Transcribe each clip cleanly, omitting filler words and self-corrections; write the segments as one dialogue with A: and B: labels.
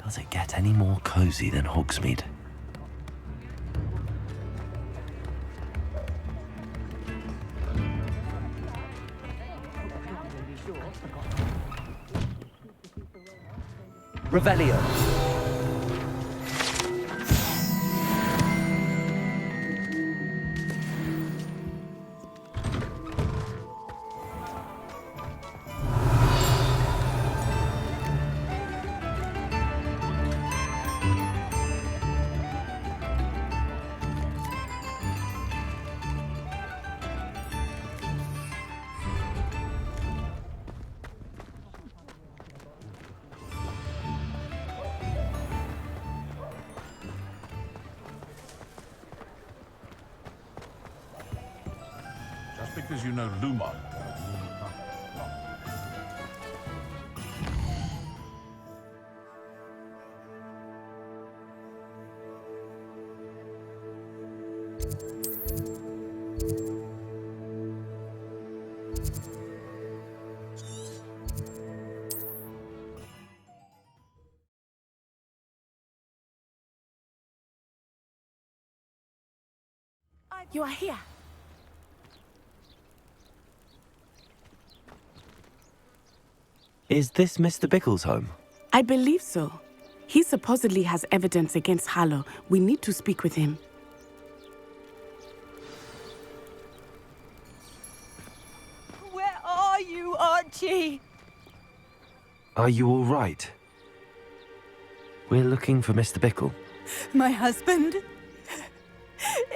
A: Does it get any more cozy than Hogsmidu?
B: Revelio.
C: Because you know Luma.
D: You are here.
A: Is this Mr. Bickle's home?
D: I believe so. He supposedly has evidence against Harlow. We need to speak with him.
E: Where are you, Archie?
A: Are you all right? We're looking for Mr. Bickle.
E: My husband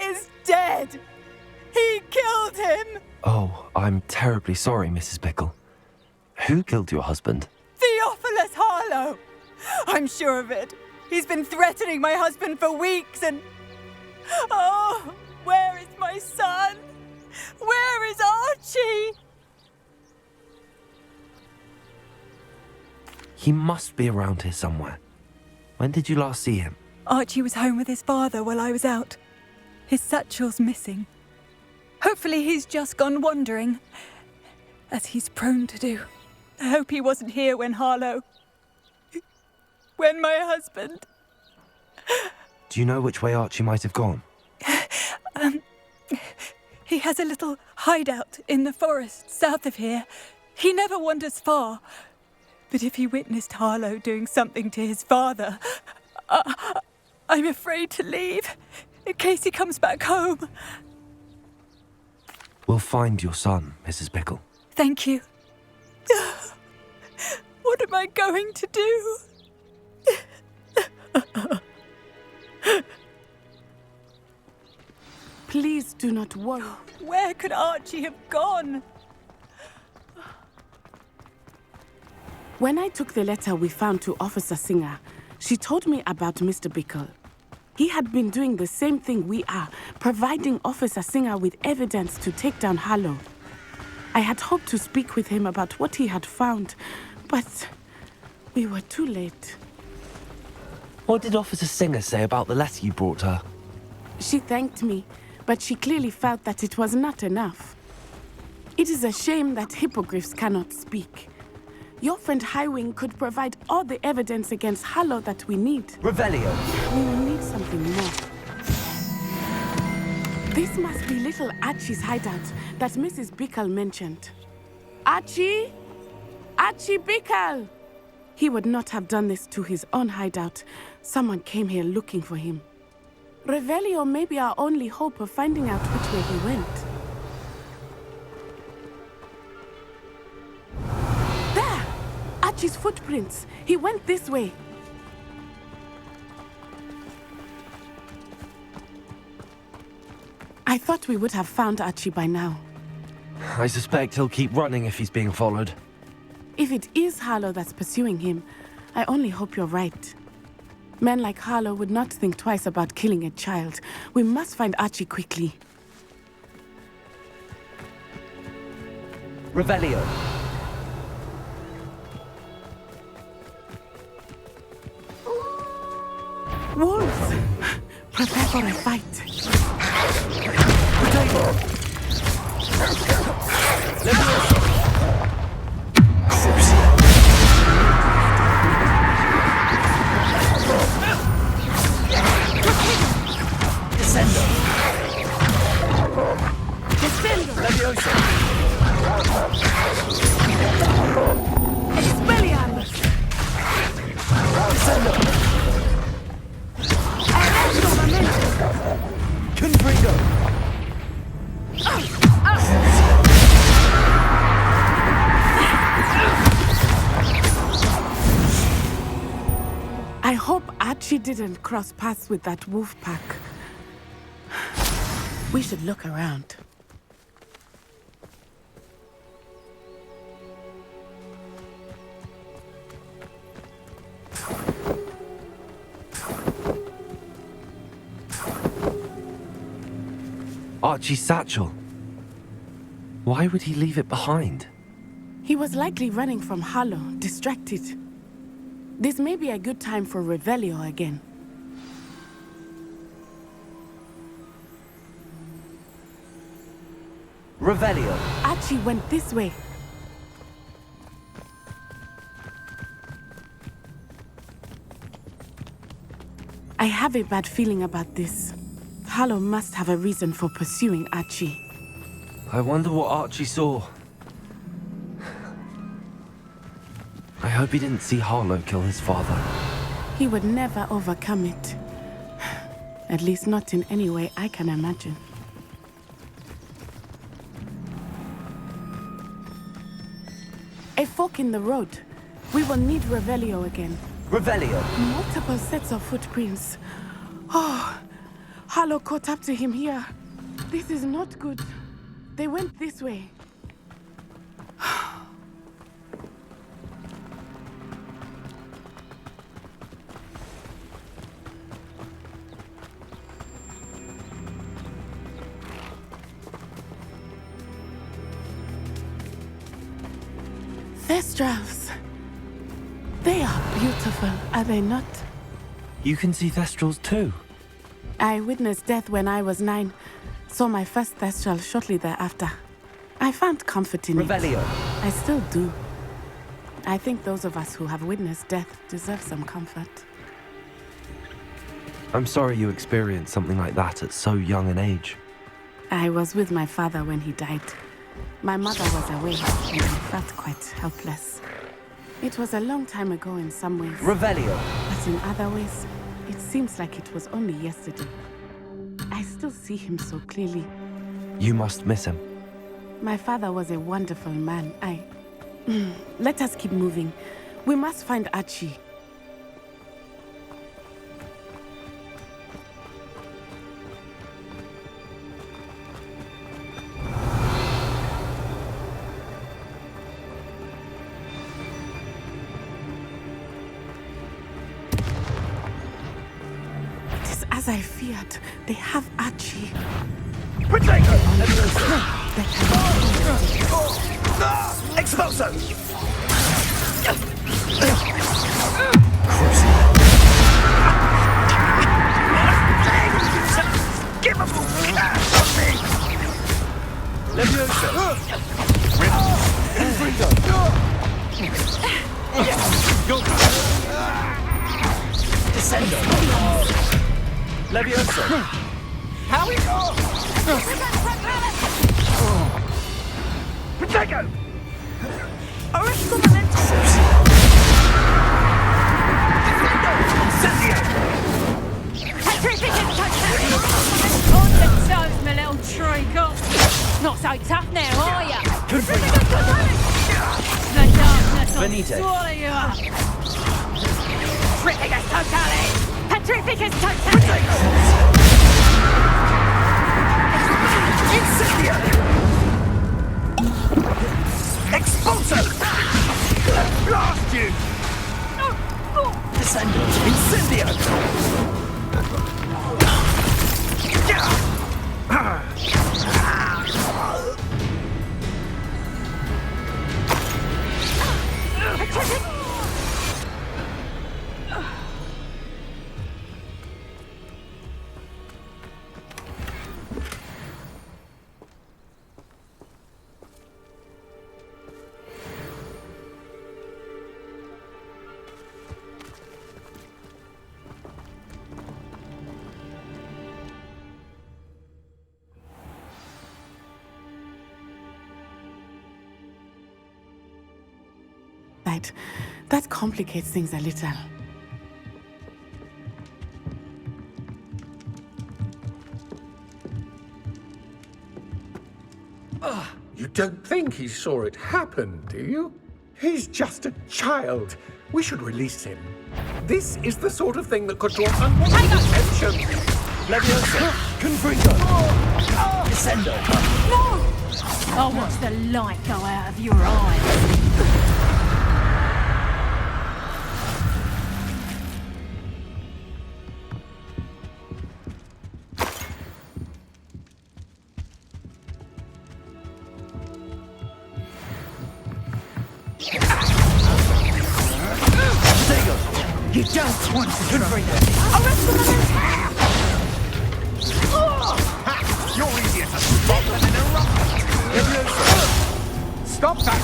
E: is dead. He killed him.
A: Oh, I'm terribly sorry, Mrs. Bickle. Who killed your husband?
E: Theophilus Harlow. I'm sure of it. He's been threatening my husband for weeks and... Oh, where is my son? Where is Archie?
A: He must be around here somewhere. When did you last see him?
E: Archie was home with his father while I was out. His satchel's missing. Hopefully he's just gone wandering, as he's prone to do. I hope he wasn't here when Harlow... when my husband...
A: Do you know which way Archie might have gone?
E: He has a little hideout in the forest south of here. He never wanders far. But if he witnessed Harlow doing something to his father, I'm afraid to leave, in case he comes back home.
A: We'll find your son, Mrs. Bickle.
E: Thank you. What am I going to do?
D: Please do not worry.
E: Where could Archie have gone?
D: When I took the letter we found to Officer Singer, she told me about Mr. Bickle. He had been doing the same thing we are, providing Officer Singer with evidence to take down Harlow. I had hoped to speak with him about what he had found, but we were too late.
A: What did Officer Singer say about the letter you brought her?
D: She thanked me, but she clearly felt that it was not enough. It is a shame that hippogriffs cannot speak. Your friend Highwing could provide all the evidence against Harlow that we need.
B: Revelio.
D: We will need something more. This must be little Archie's hideout that Mrs. Bickle mentioned. Archie? Archie Bickle! He would not have done this to his own hideout. Someone came here looking for him. Revelio may be our only hope of finding out which way he went. There! Archie's footprints. He went this way. I thought we would have found Archie by now.
A: I suspect he'll keep running if he's being followed.
D: If it is Harlow that's pursuing him, I only hope you're right. Men like Harlow would not think twice about killing a child. We must find Archie quickly.
B: Revelio.
D: Wolves! Prepare for a fight. I hope Archie didn't cross paths with that wolf pack. We should look around.
A: Archie's satchel. Why would he leave it behind?
D: He was likely running from Harlow, distracted. This may be a good time for Revelio again.
B: Revelio.
D: Archie went this way. I have a bad feeling about this. Harlow must have a reason for pursuing Archie.
A: I wonder what Archie saw. I hope he didn't see Harlow kill his father.
D: He would never overcome it. At least not in any way I can imagine. A fork in the road. We will need Revelio again.
B: Revelio.
D: Multiple sets of footprints. Oh, Harlow caught up to him here. This is not good. They went this way. Thestrals. They are beautiful, are they not?
A: You can see Thestrals too.
D: I witnessed death when I was 9. Saw my first Thestral shortly thereafter. I found comfort in
B: Revelio.
D: it. I still do. I think those of us who have witnessed death deserve some comfort.
A: I'm sorry you experienced something like that at so young an age.
D: I was with my father when he died. My mother was away, and I felt quite helpless. It was a long time ago in some ways.
B: Revelio.
D: But in other ways, it seems like it was only yesterday. I still see him so clearly.
A: You must miss him.
D: My father was a wonderful man. Let us keep moving. We must find Archie. It is as I feared. They have Archie.
B: Expulso! Give up! Leviosa! Freedom! Descendo! Leviosa! How we go? Protego! Orisco Memento! Incendio!
C: Petrificus touchdown! On the toes, my little treacle! Not so tough now, are ya? The darkness will
B: Venite.
C: swallow you up! Petrificus totale! Petrificus totale!
B: Incendio! Expulso! Blast you! Descendo! Incendio!
D: That complicates things a little.
F: You don't think he saw it happen, do you? He's just a child. We should release him. This is the sort of thing that could draw unwanted attention.
B: Leviosa! Confringo! Descendo!
C: No! I'll watch the light go out of your eyes.
B: You don't want to confringo! You're easier to spot than in a rocket! Stop that!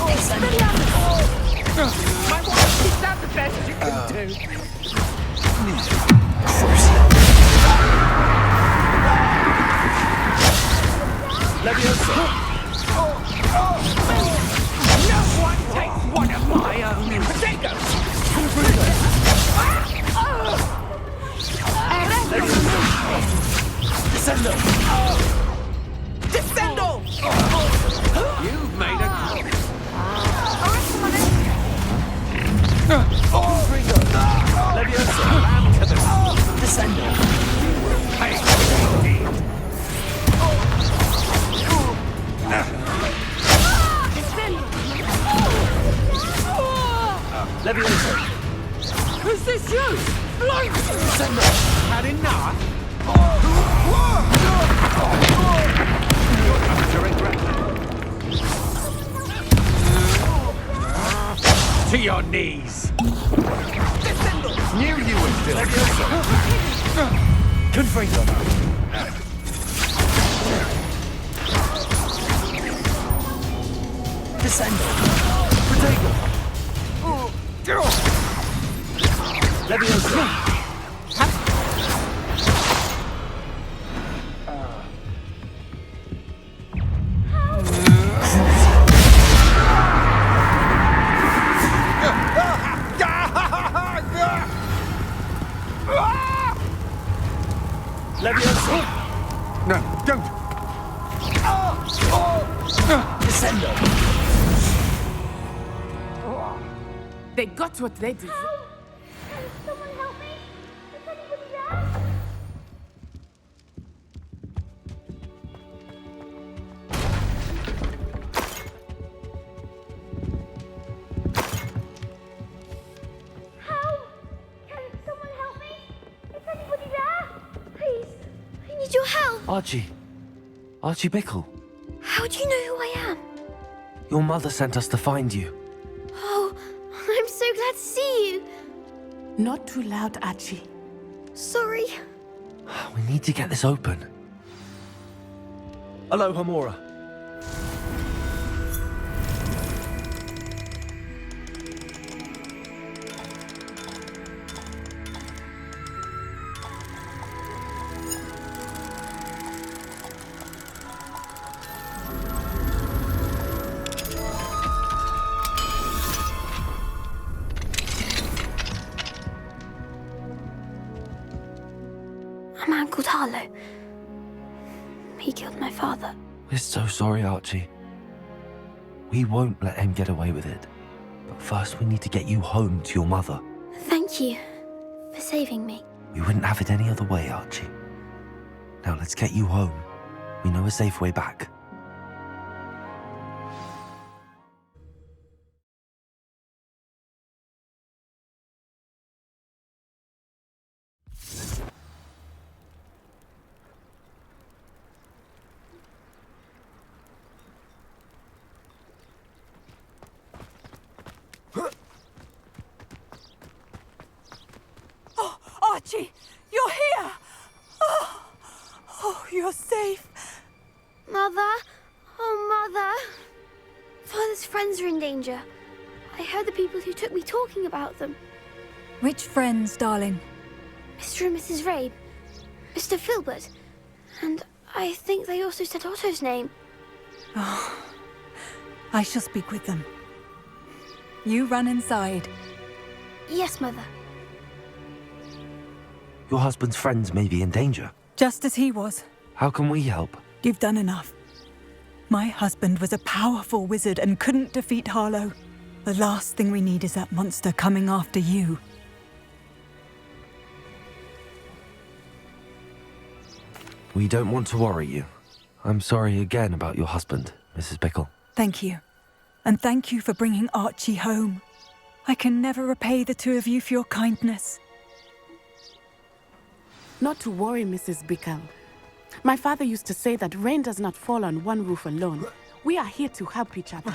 B: My wife, is that the best you can do? Leviosa! No one takes one of my own! Protego! Descendo! Descendo! You've made a... Confringo! Leviosa! Ram to the... Descendo! Hey, indeed! Leviosa! Is this you? Blow! Descendo! Had enough? You're coming to regret that. To your knees! Descendo! Knew you would do it! Confringo! Descendo! Protego! Leviosa! Leviosa! No, don't! Descendo!
D: They got what they deserve.
G: Can someone help me? Is anybody there? How? Can someone help me? Is anybody there? Please, I need your help.
A: Archie. Archie Bickle.
G: How do you know who I am?
A: Your mother sent us to find you.
G: Oh, I'm so glad to see you.
D: Not too loud, Archie.
G: Sorry.
A: We need to get this open. Hello, Hamora.
G: A man called Harlow. He killed my father.
A: We're so sorry, Archie. We won't let him get away with it. But first we need to get you home to your mother.
G: Thank you for saving me.
A: We wouldn't have it any other way, Archie. Now let's get you home. We know a safe way back.
E: Archie, you're here! Oh, you're safe.
G: Mother? Oh, Mother. Father's friends are in danger. I heard the people who took me talking about them.
E: Which friends, darling?
G: Mr. and Mrs. Rabe, Mr. Filbert, and I think they also said Otto's name.
E: Oh, I shall speak with them. You run inside.
G: Yes, Mother.
A: Your husband's friends may be in danger.
E: Just as he was.
A: How can we help?
E: You've done enough. My husband was a powerful wizard and couldn't defeat Harlow. The last thing we need is that monster coming after you.
A: We don't want to worry you. I'm sorry again about your husband, Mrs. Bickle.
E: Thank you. And thank you for bringing Archie home. I can never repay the two of you for your kindness.
D: Not to worry, Mrs. Bickle. My father used to say that rain does not fall on one roof alone. We are here to help each other.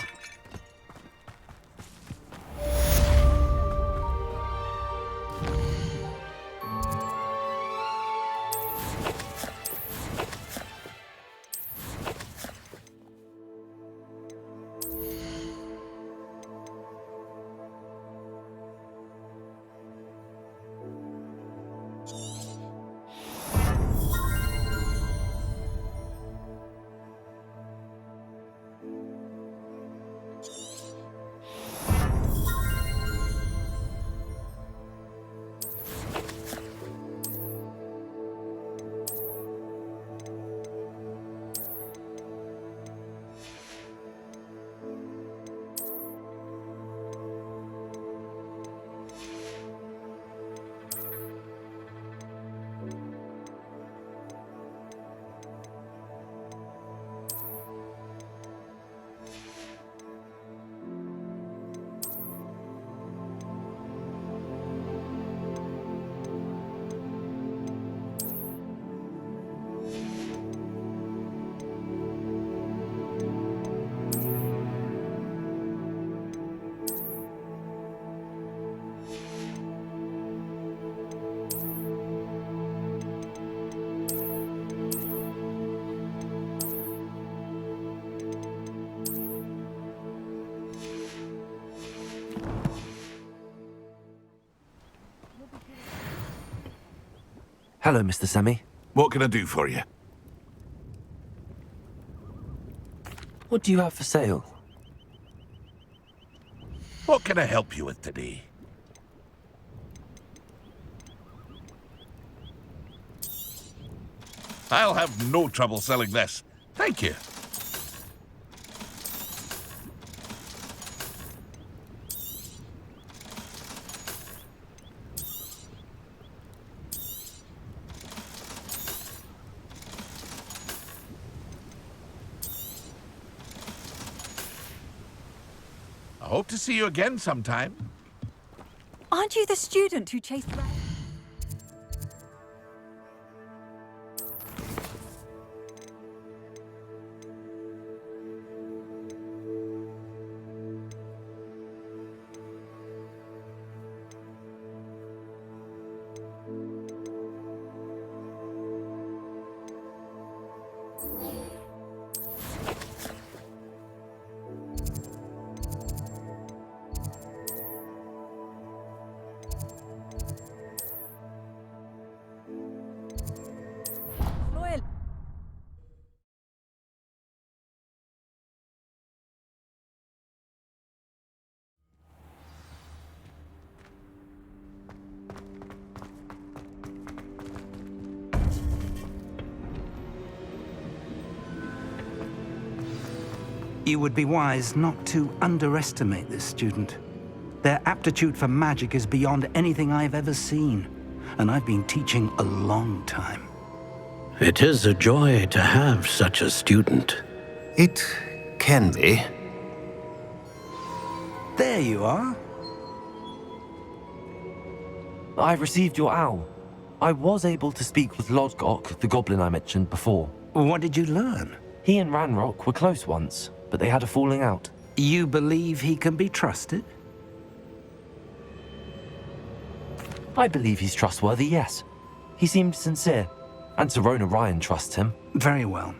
A: Hello, Mr. Semi.
B: What can I do for you?
A: What do you have for sale?
B: What can I help you with today? I'll have no trouble selling this. Thank you. I hope to see you again sometime.
E: Aren't you the student who chased rabbits?
H: You would be wise not to underestimate this student. Their aptitude for magic is beyond anything I've ever seen, and I've been teaching a long time.
I: It is a joy to have such a student.
J: It can be.
H: There you are.
A: I received your owl. I was able to speak with Lodgok, the goblin I mentioned before.
H: What did you learn?
A: He and Ranrock were close once, but they had a falling out.
H: You believe he can be trusted?
A: I believe he's trustworthy, yes. He seemed sincere, and Serona Ryan trusts him.
H: Very well.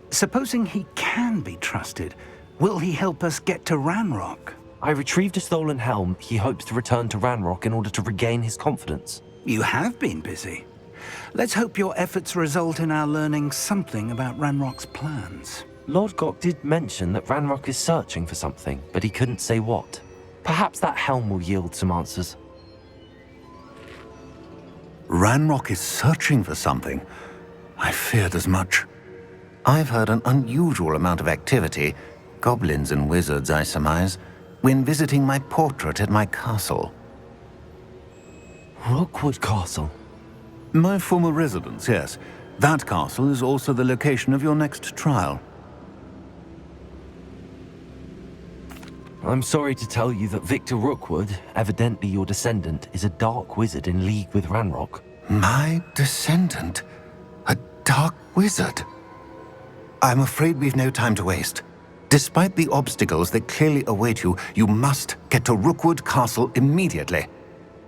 H: Supposing he can be trusted, will he help us get to Ranrock?
A: I retrieved a stolen helm. He hopes to return to Ranrock in order to regain his confidence.
H: You have been busy. Let's hope your efforts result in our learning something about Ranrock's plans.
A: Lodgok did mention that Ranrock is searching for something, but he couldn't say what. Perhaps that helm will yield some answers.
J: Ranrock is searching for something. I feared as much. I've heard an unusual amount of activity, goblins and wizards, I surmise, when visiting my portrait at my castle.
A: Rookwood Castle?
J: My former residence, yes. That castle is also the location of your next trial.
A: I'm sorry to tell you that Victor Rookwood, evidently your descendant, is a dark wizard in league with Ranrock.
J: My descendant? A dark wizard? I'm afraid we've no time to waste. Despite the obstacles that clearly await you, you must get to Rookwood Castle immediately.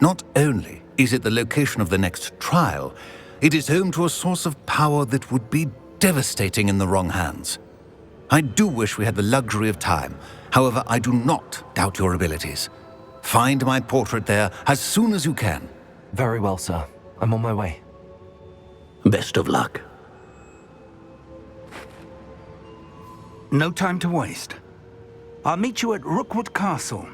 J: Not only is it the location of the next trial, it is home to a source of power that would be devastating in the wrong hands. I do wish we had the luxury of time. However, I do not doubt your abilities. Find my portrait there as soon as you can.
A: Very well, sir. I'm on my way.
I: Best of luck.
H: No time to waste. I'll meet you at Rookwood Castle.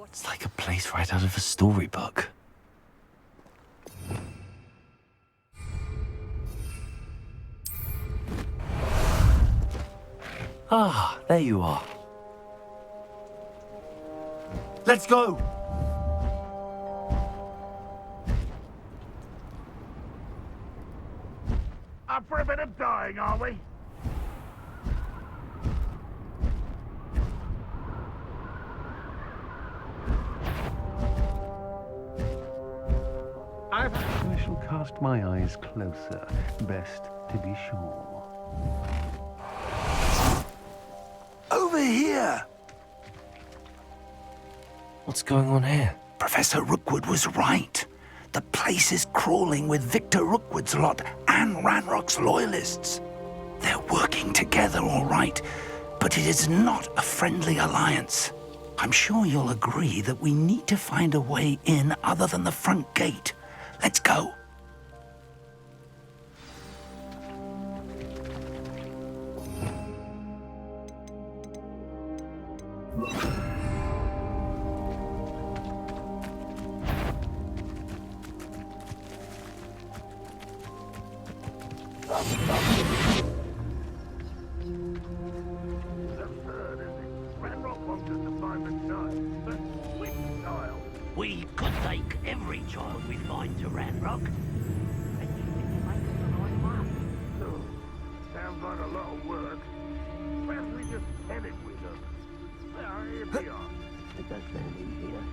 A: It's like a place right out of a storybook. Ah, there you are.
F: Let's go! Up for a bit of dying, are we?
K: I shall cast my eyes closer, best to be sure.
H: Over here!
A: What's going on here?
H: Professor Rookwood was right. The place is crawling with Victor Rookwood's lot and Ranrock's loyalists. They're working together, all right, but it is not a friendly alliance. I'm sure you'll agree that we need to find a way in other than the front gate. Let's go.
I: We could take every child we find to Ranrock.
F: Sounds like a lot of work. Perhaps we just head it with them. Here we are.
I: It does sound easier.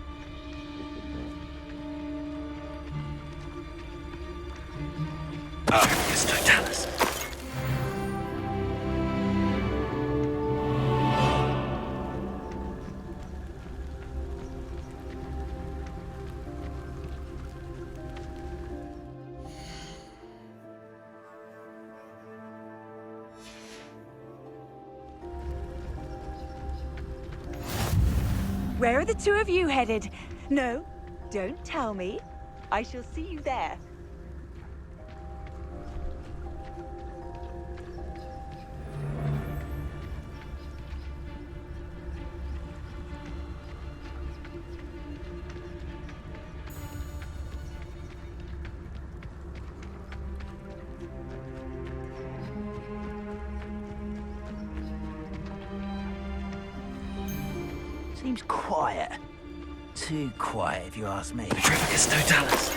A: It's Totalis.
E: Where are the two of you headed? No, don't tell me. I shall see you there.
H: Seems quiet. Too quiet, if you ask me.
A: It's Totalis.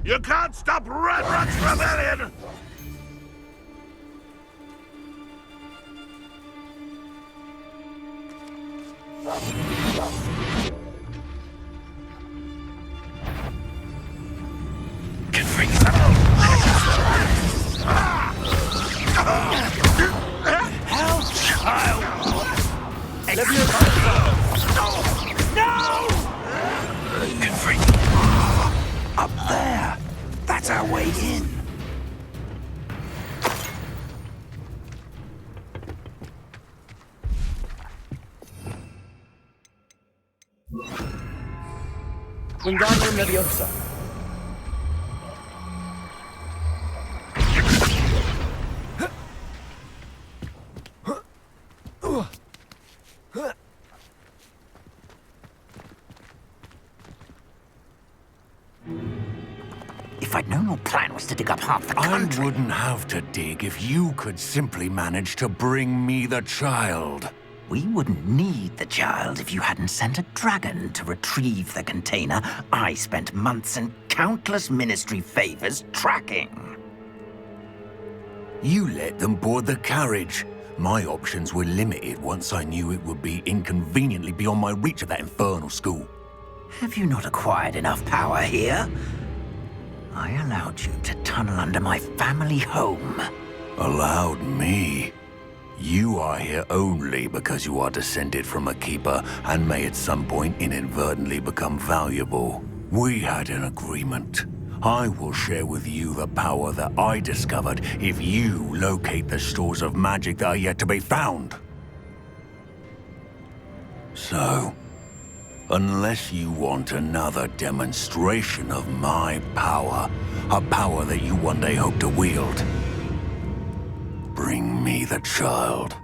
F: You can't stop Ranrock's rebellion!
H: Up there! That's our way in!
B: Wingardium Leviosa.
H: If I'd known your plan was to dig up half the country...
J: I wouldn't have to dig if you could simply manage to bring me the child.
H: We wouldn't need the child if you hadn't sent a dragon to retrieve the container I spent months and countless ministry favors tracking.
J: You let them board the carriage. My options were limited once I knew it would be inconveniently beyond my reach at that infernal school.
H: Have you not acquired enough power here? I allowed you to tunnel under my family home.
J: Allowed me? You are here only because you are descended from a keeper and may at some point inadvertently become valuable. We had an agreement. I will share with you the power that I discovered if you locate the stores of magic that are yet to be found. So, unless you want another demonstration of my power, a power that you one day hope to wield, bring me the child.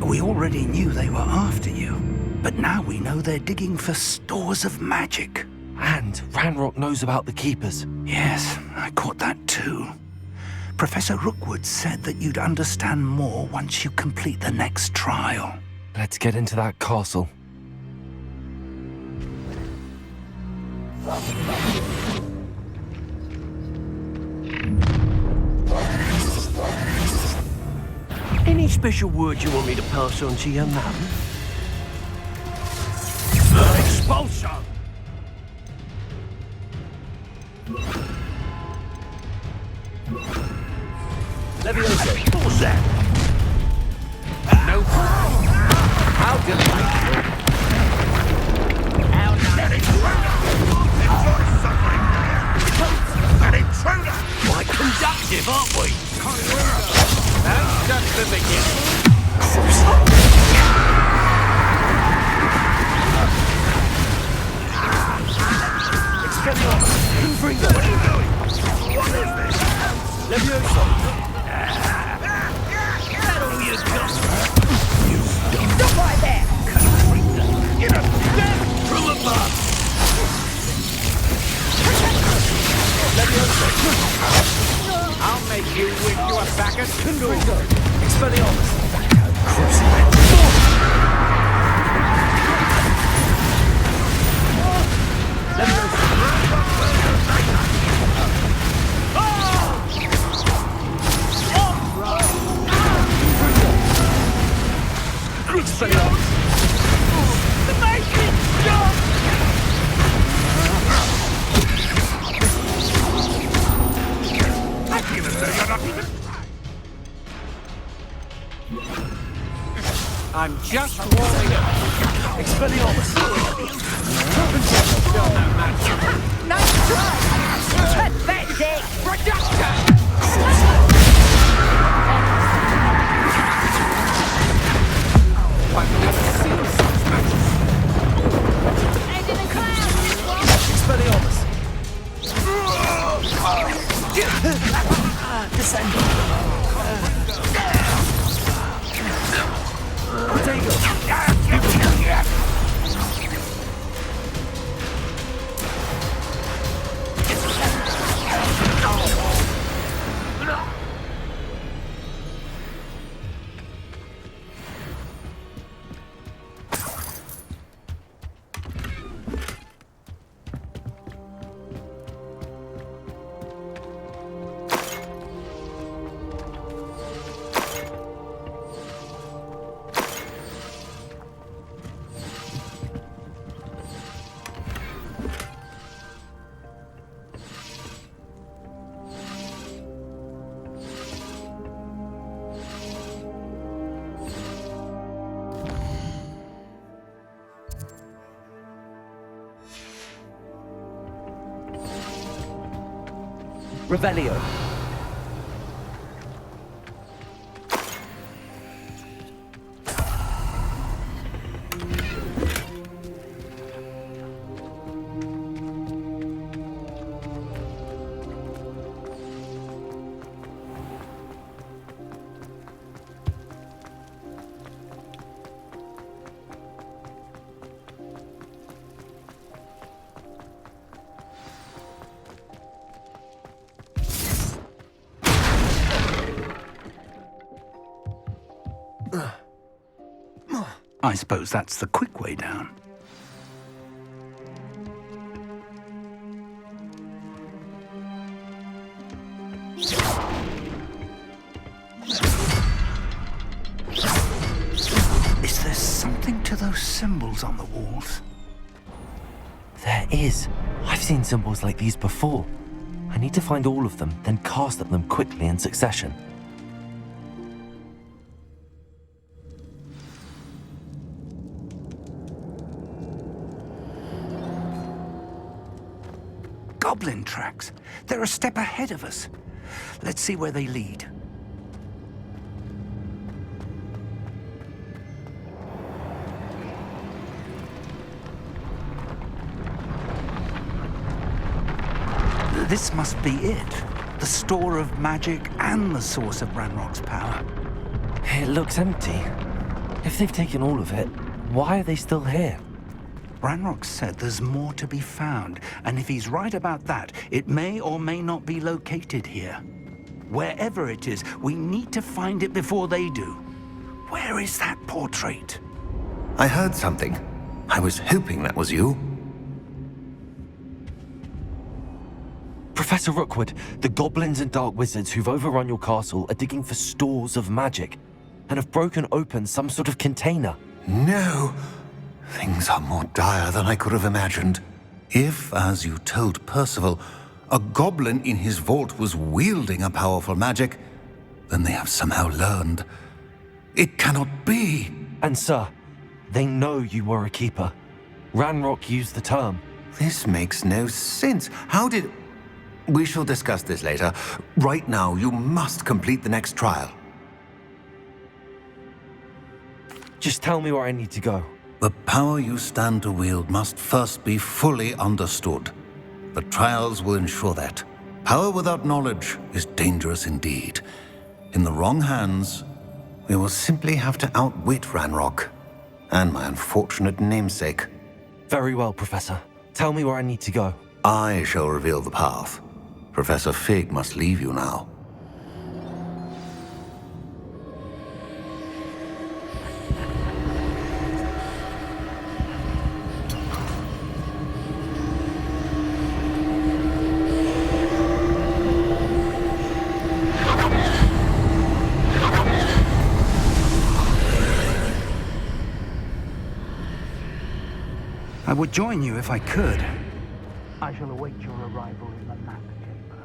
H: We already knew they were after you, but now we know they're digging for stores of magic.
A: And Ranrock knows about the Keepers.
H: Yes, I caught that too. Professor Rookwood said that you'd understand more once you complete the next trial.
A: Let's get into that castle.
B: Any special words you want me to pass on to your mum? Expulsion! Leviosa. What's that? No. How delightful. How nice.
F: Enjoy suffering! An intruder!
B: Quite conductive, aren't we? That's just the beginning. Expelliarmus! Bring them!
F: What are you doing? What is this?
B: Leviosa! That'll be a gun! Stop right there! Get up! From above! Leviosa! I'll make you wish you were back at Kindle. Expelliarmus! I'm just warming up. Expelliarmus! Nice try! Pathetic! Reduction! I've never seen such magic.
C: End in the clouds!
B: Expelliarmus!
H: Descend.
B: Take it!
A: Revelio.
H: I suppose that's the quick way down. Is there something to those symbols on the walls?
A: There is. I've seen symbols like these before. I need to find all of them, then cast at them quickly in succession.
H: Goblin tracks. They're a step ahead of us. Let's see where they lead. This must be it. The store of magic and the source of Ranrock's power.
A: It looks empty. If they've taken all of it, why are they still here?
H: Ranrock said there's more to be found, and if he's right about that, it may or may not be located here. Wherever it is, we need to find it before they do. Where is that portrait?
J: I heard something. I was hoping that was you.
A: Professor Rookwood, the goblins and dark wizards who've overrun your castle are digging for stores of magic and have broken open some sort of container.
J: No! Things are more dire than I could have imagined. If, as you told Percival, a goblin in his vault was wielding a powerful magic, then they have somehow learned. It cannot be!
A: And sir, they know you were a keeper. Ranrock used the term.
J: This makes no sense. How did... We shall discuss this later. Right now, you must complete the next trial.
A: Just tell me where I need to go.
J: The power you stand to wield must first be fully understood. The trials will ensure that. Power without knowledge is dangerous indeed. In the wrong hands, we will simply have to outwit Ranrock and my unfortunate namesake.
A: Very well, Professor. Tell me where I need to go.
J: I shall reveal the path. Professor Fig must leave you now.
H: I would join you if I could.
F: I shall await your arrival in the map chamber.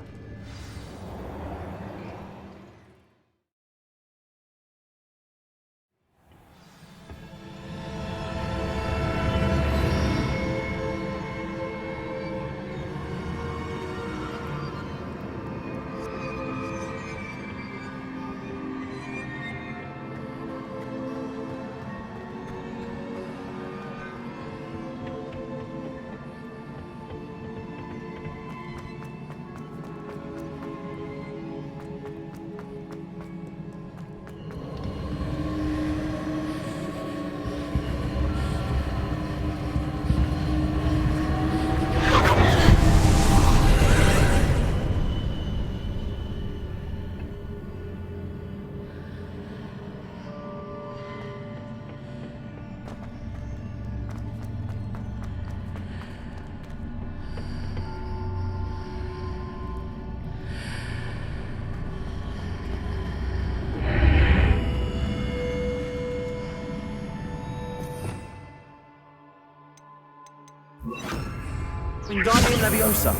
A: Wingardium Leviosa.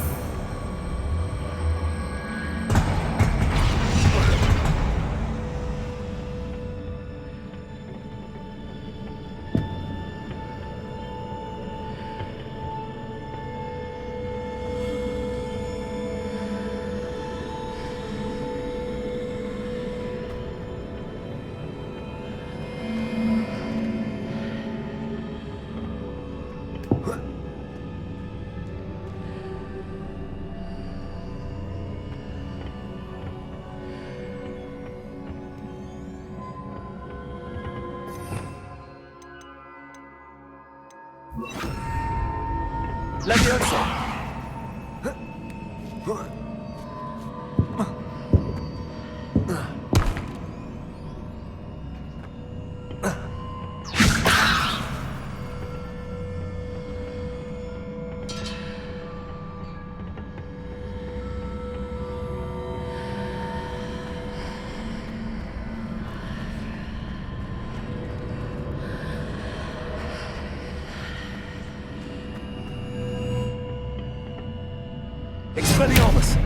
A: Expelliarmus!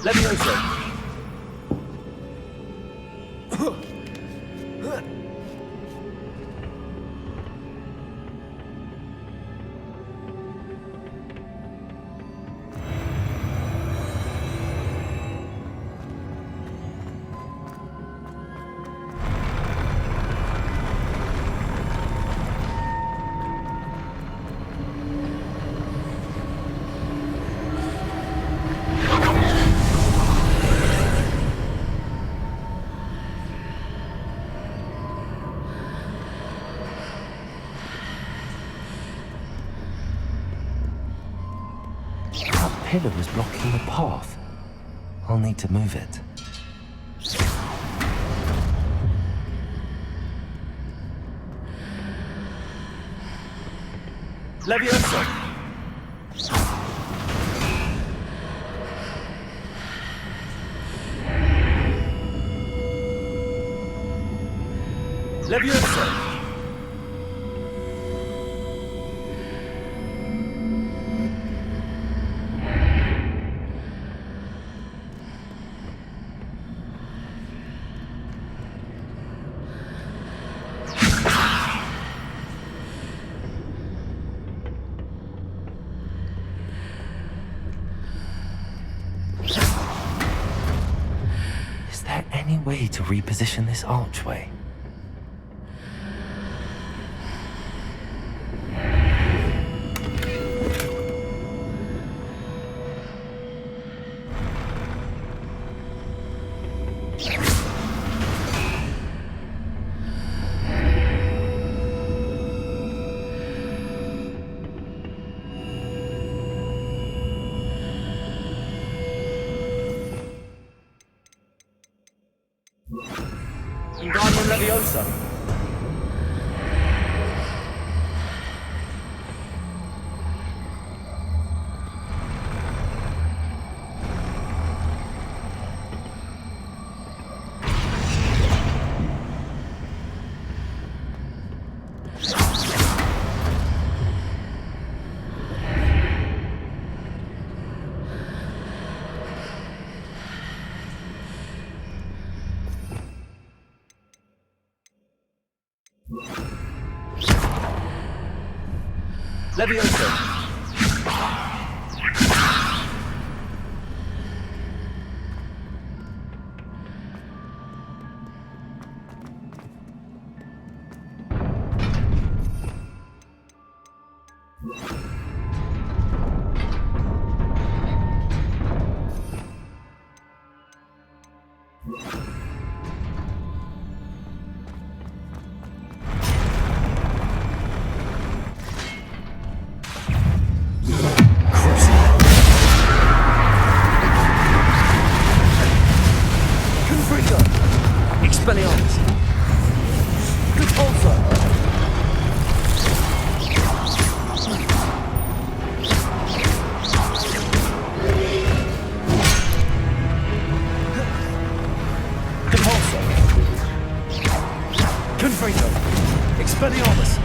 A: Levioso! Pillar was blocking the path. I'll need to move it. Levioso! Levioso! Way to reposition this archway. Leviosa. Leviosa.
B: Expelliarmus!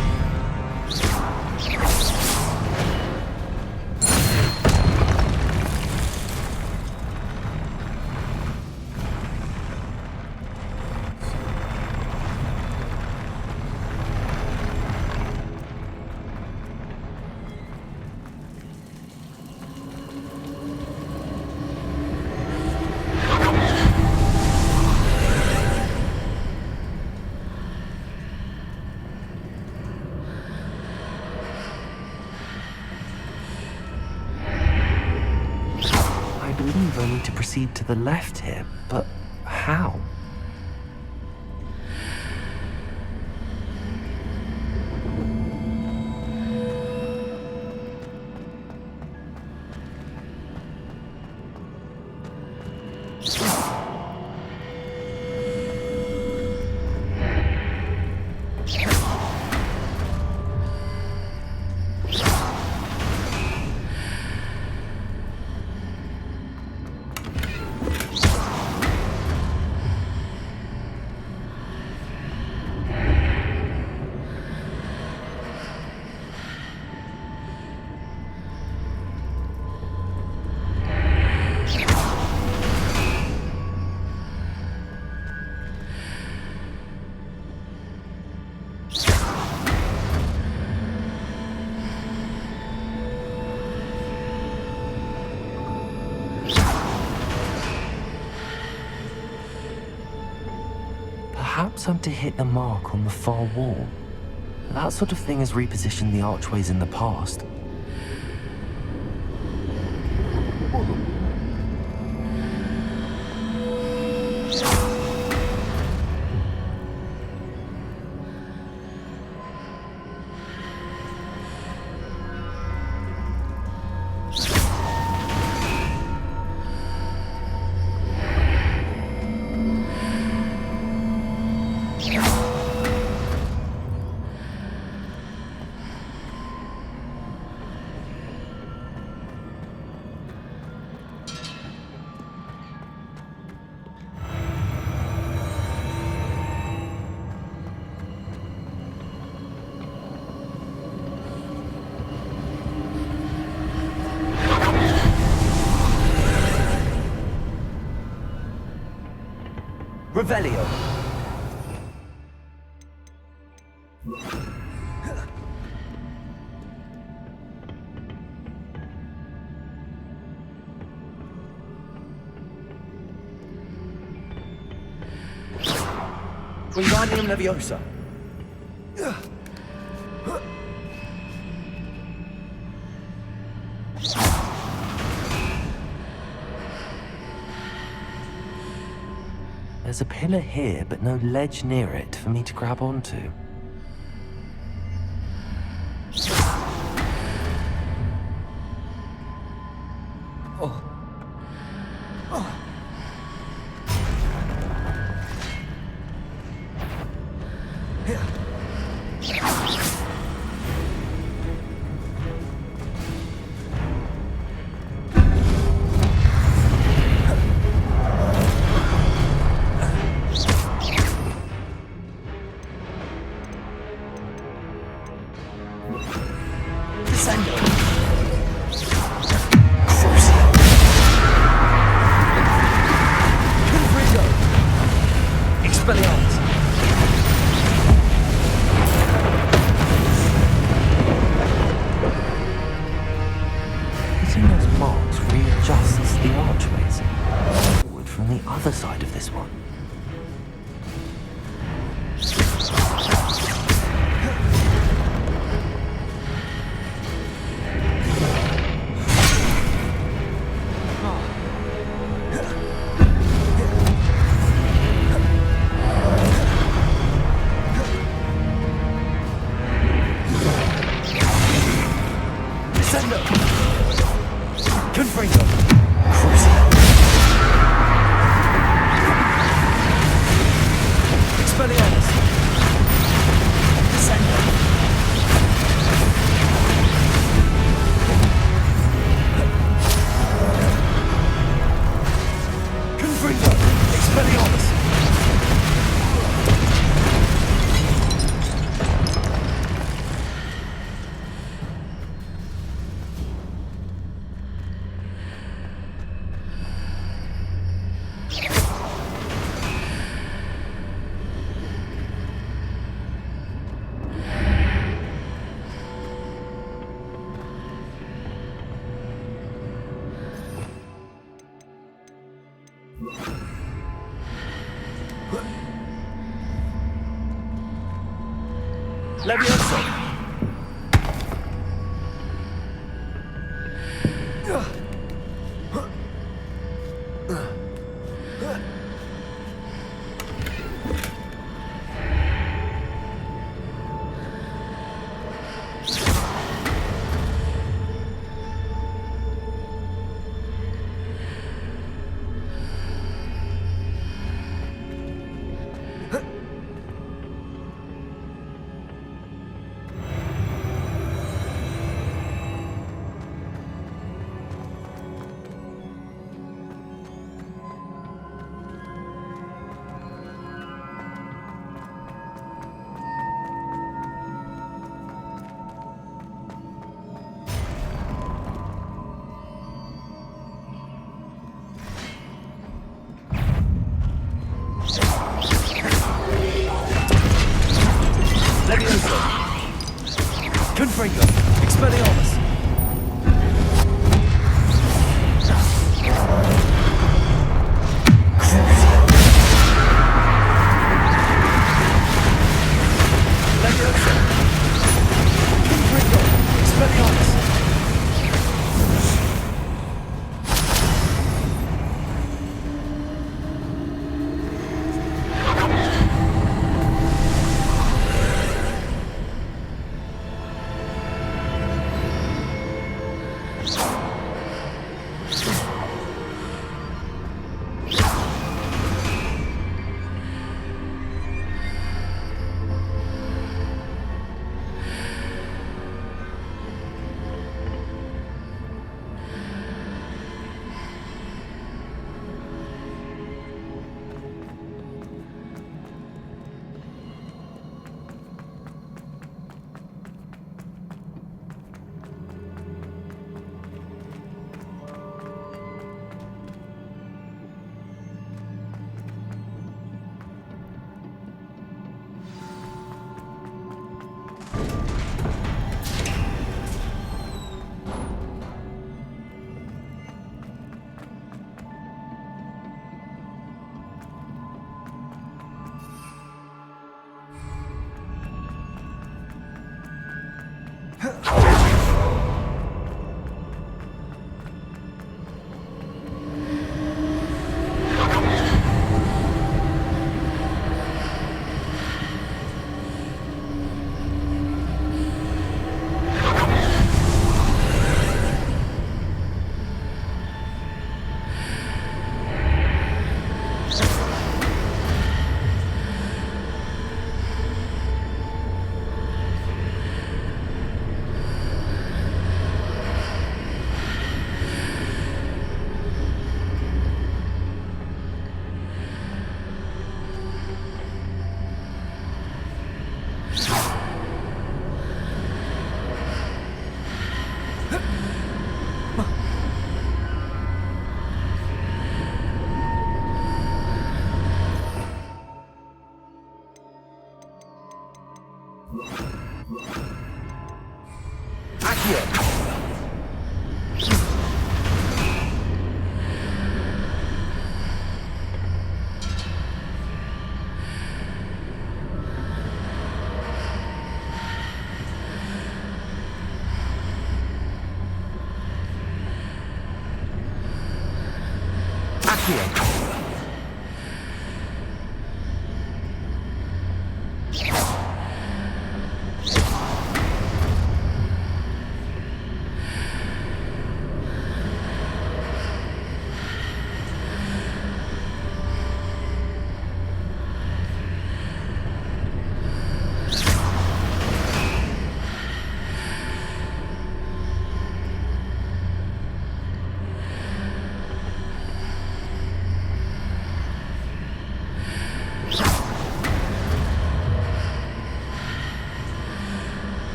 A: I need to proceed to the left here, but how? Perhaps I'm to hit the mark on the far wall. That sort of thing has repositioned the archways in the past.
B: Revelio! Wingardium Leviosa!
A: There's a pillar here, but no ledge near it for me to grab onto. Hitting those marks readjusts the archways. Forward from the other side of this one. Leviosa! Leviosa! Confringo! Expelliarmus! Leviosa! Confringo! Expelliarmus!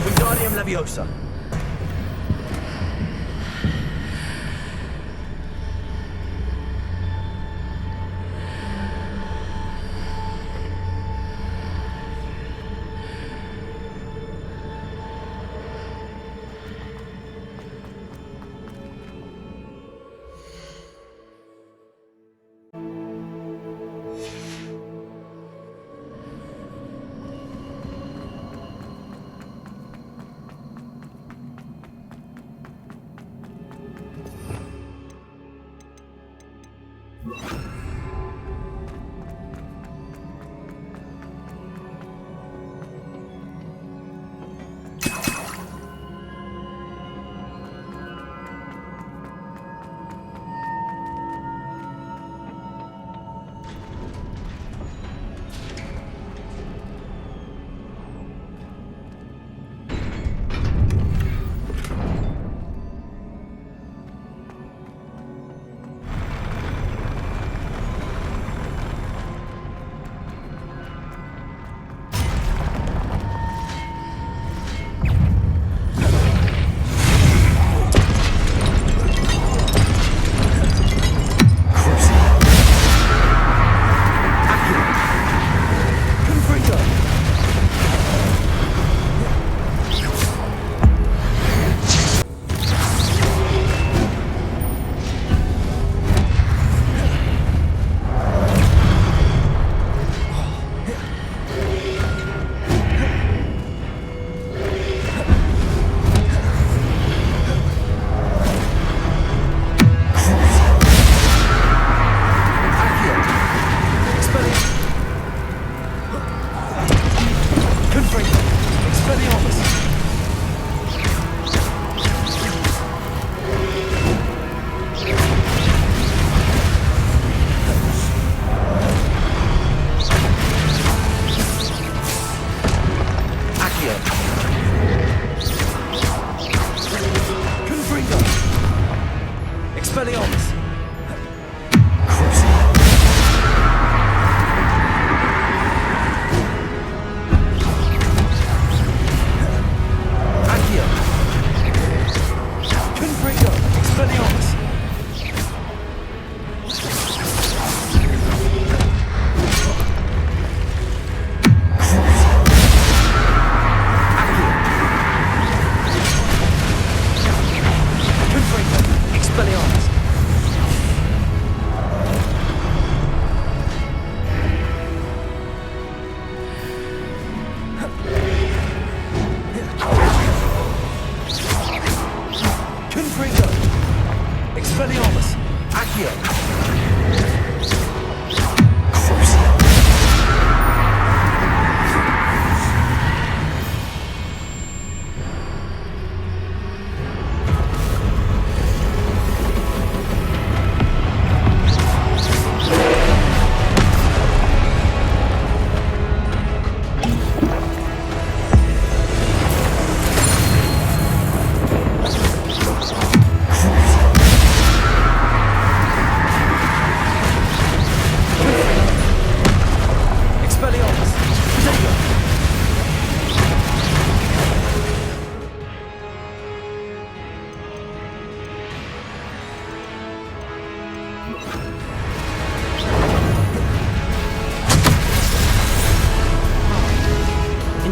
A: Wingardium Leviosa.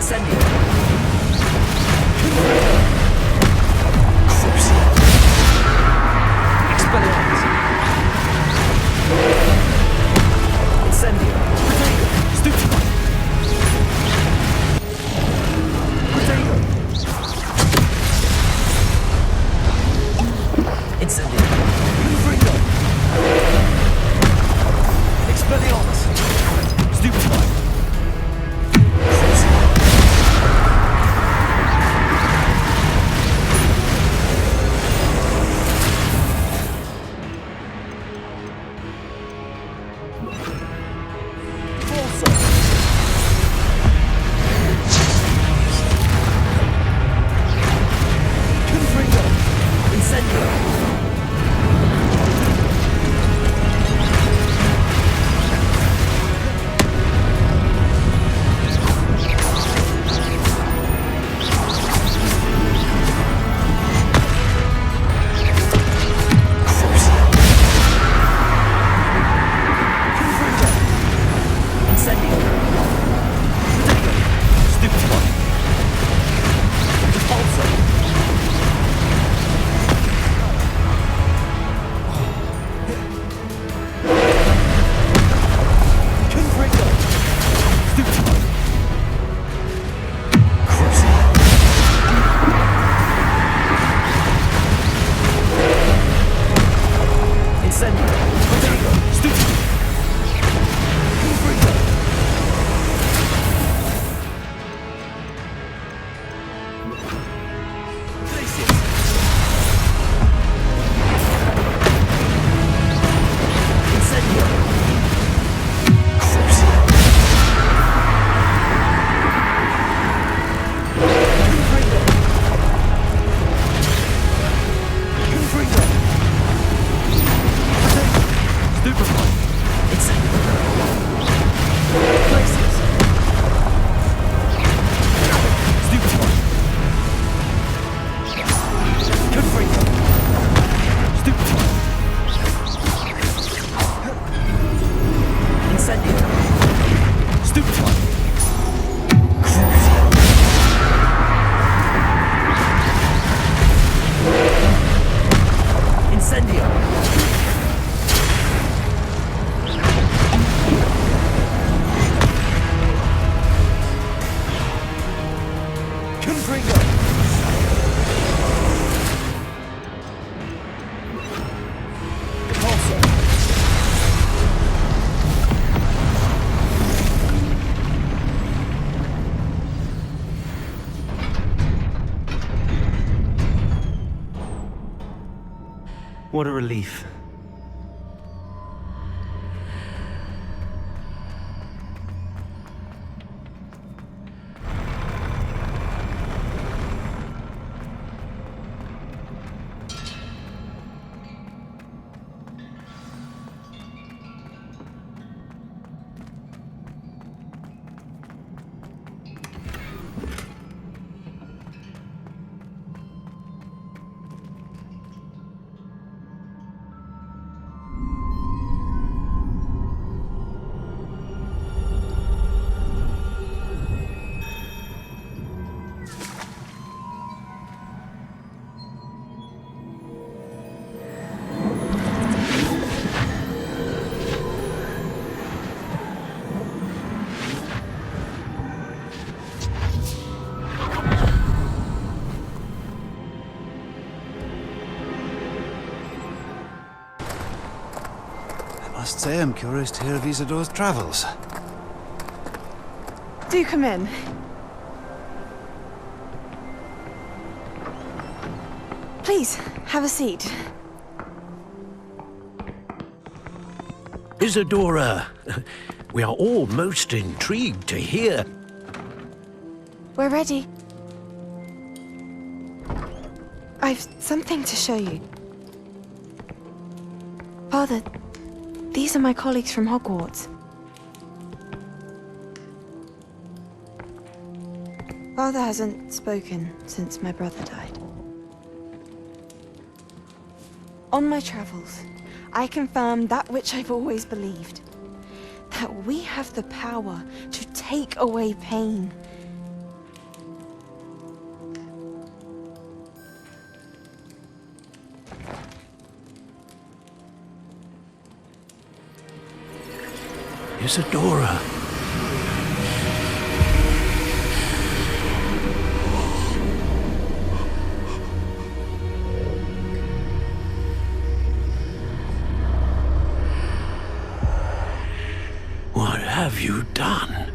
L: Incendio. Expelliarmus. Incendio. Stupefy. Potato. Incendio. Confringo. Expelliarmus. Stupefy.
A: What a relief.
M: I must say I'm curious to hear of Isadore's travels.
N: Do come in. Please, have a seat.
I: Isadora, we are all most intrigued to hear.
N: We're ready. I've something to show you. Father, these are my colleagues from Hogwarts. Father hasn't spoken since my brother died. On my travels, I confirmed that which I've always believed. That we have the power to take away pain.
I: Isadora. What have you done?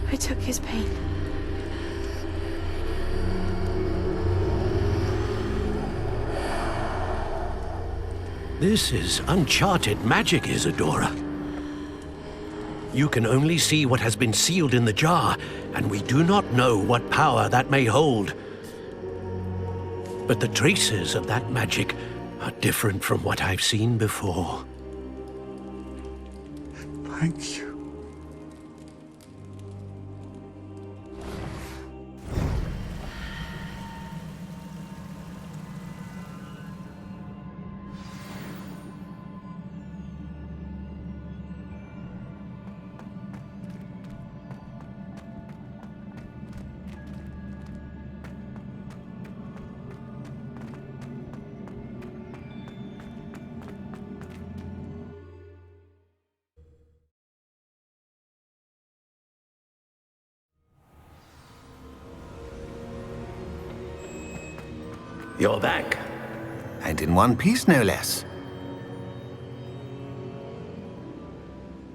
N: I took his pain.
I: This is uncharted magic, Isadora. You can only see what has been sealed in the jar, and we do not know what power that may hold. But the traces of that magic are different from what I've seen before.
H: Thank you.
I: You're back.
J: And in one piece, no less.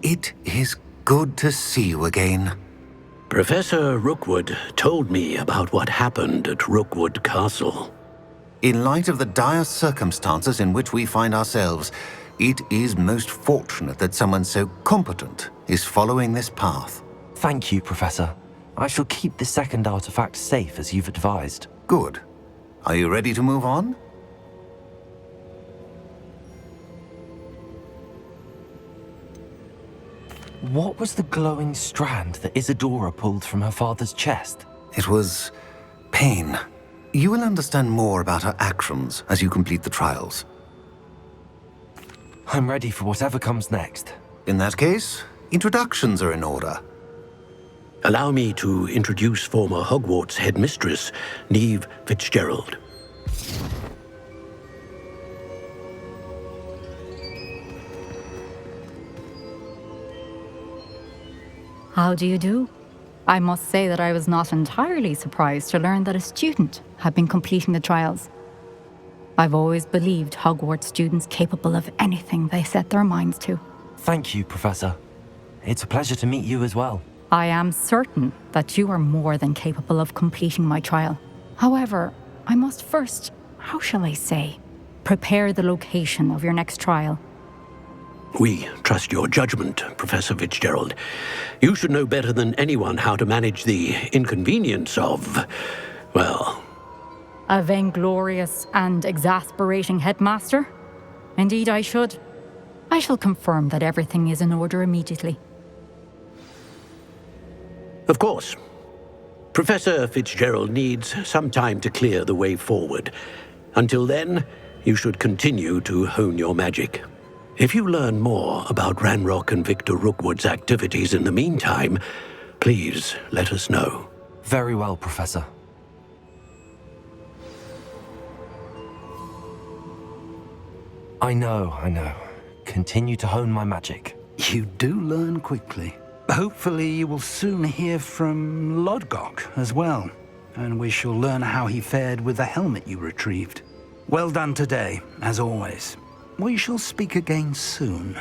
J: It is good to see you again.
I: Professor Rookwood told me about what happened at Rookwood Castle.
J: In light of the dire circumstances in which we find ourselves, it is most fortunate that someone so competent is following this path.
A: Thank you, Professor. I shall keep the second artifact safe as you've advised.
J: Good. Are you ready to move on?
A: What was the glowing strand that Isadora pulled from her father's chest?
J: It was pain. You will understand more about her actions as you complete the trials.
A: I'm ready for whatever comes next.
J: In that case, introductions are in order.
I: Allow me to introduce former Hogwarts headmistress, Neve Fitzgerald.
O: How do you do? I must say that I was not entirely surprised to learn that a student had been completing the trials. I've always believed Hogwarts students capable of anything they set their minds to.
A: Thank you, Professor. It's a pleasure to meet you as well.
O: I am certain that you are more than capable of completing my trial. However, I must first, how shall I say, prepare the location of your next trial.
I: We trust your judgment, Professor Fitzgerald. You should know better than anyone how to manage the inconvenience of, well...
O: A vainglorious and exasperating headmaster? Indeed I should. I shall confirm that everything is in order immediately.
I: Of course. Professor Fitzgerald needs some time to clear the way forward. Until then, you should continue to hone your magic. If you learn more about Ranrock and Victor Rookwood's activities in the meantime, please let us know.
A: Very well, Professor. I know. Continue to hone my magic.
H: You do learn quickly. Hopefully you will soon hear from Lodgok as well, and we shall learn how he fared with the helmet you retrieved. Well done today, as always. We shall speak again soon.